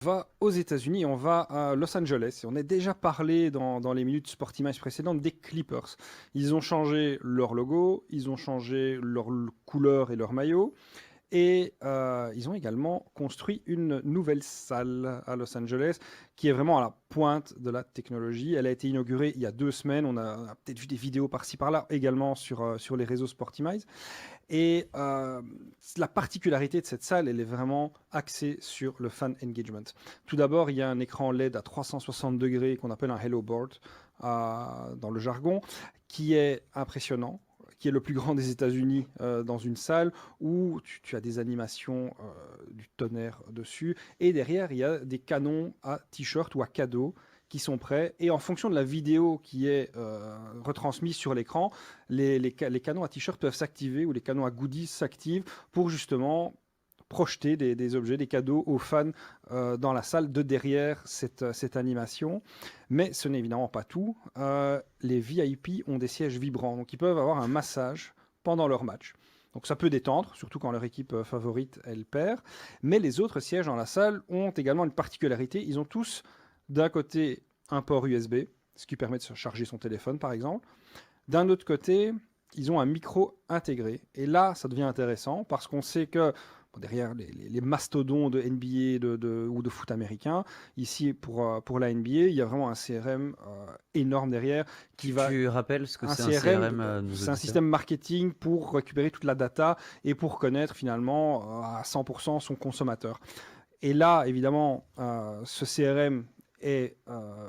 On va aux États-Unis, on va à Los Angeles. Et on a déjà parlé dans les minutes Sportimage précédentes des Clippers. Ils ont changé leur logo, ils ont changé leur couleur et leur maillot. Et ils ont également construit une nouvelle salle à Los Angeles qui est vraiment à la pointe de la technologie. Elle a été inaugurée il y a 2 semaines. On a peut-être vu des vidéos par-ci par-là également sur les réseaux Sportimize. Et la particularité de cette salle, elle est vraiment axée sur le fan engagement. Tout d'abord, il y a un écran LED à 360 degrés qu'on appelle un Hello Board dans le jargon, qui est impressionnant, qui est le plus grand des États-Unis dans une salle où tu as des animations du tonnerre dessus. Et derrière, il y a des canons à t-shirt ou à cadeaux qui sont prêts. Et en fonction de la vidéo qui est retransmise sur l'écran, les canons à t-shirt peuvent s'activer ou les canons à goodies s'activent pour justement projeter des objets, des cadeaux aux fans dans la salle de derrière cette animation. Mais ce n'est évidemment pas tout. Les VIP ont des sièges vibrants, donc ils peuvent avoir un massage pendant leur match. Donc ça peut détendre, surtout quand leur équipe favorite, elle perd. Mais les autres sièges dans la salle ont également une particularité. Ils ont tous d'un côté un port USB, ce qui permet de se charger son téléphone par exemple. D'un autre côté, ils ont un micro intégré. Et là, ça devient intéressant parce qu'on sait que bon, derrière les mastodons de NBA ou de foot américain, ici pour la NBA, il y a vraiment un CRM énorme derrière qui va... Tu rappelles ce que Un c'est un CRM, CRM à nos c'est un auditeurs? système marketing pour récupérer toute la data et pour connaître finalement à 100% son consommateur. Et là, évidemment, ce CRM est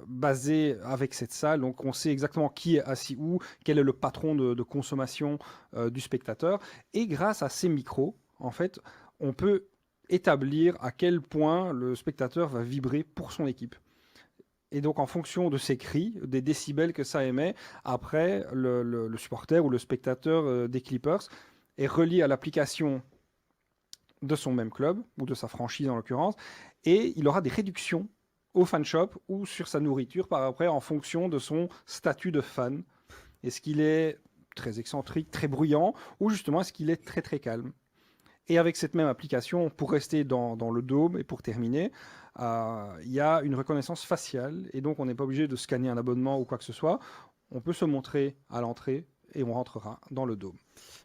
basé avec cette salle, donc on sait exactement qui est assis où, quel est le patron de consommation du spectateur. Et grâce à ces micros, en fait, on peut établir à quel point le spectateur va vibrer pour son équipe. Et donc, en fonction de ces cris, des décibels que ça émet, après, le supporter ou le spectateur des Clippers est relié à l'application de son même club, ou de sa franchise en l'occurrence, et il aura des réductions au fan shop ou sur sa nourriture par après en fonction de son statut de fan. Est-ce qu'il est très excentrique, très bruyant, ou justement est-ce qu'il est très très calme. Et avec cette même application, pour rester dans le dôme et pour terminer, il y a une reconnaissance faciale, et donc on n'est pas obligé de scanner un abonnement ou quoi que ce soit. On peut se montrer à l'entrée et on rentrera dans le dôme.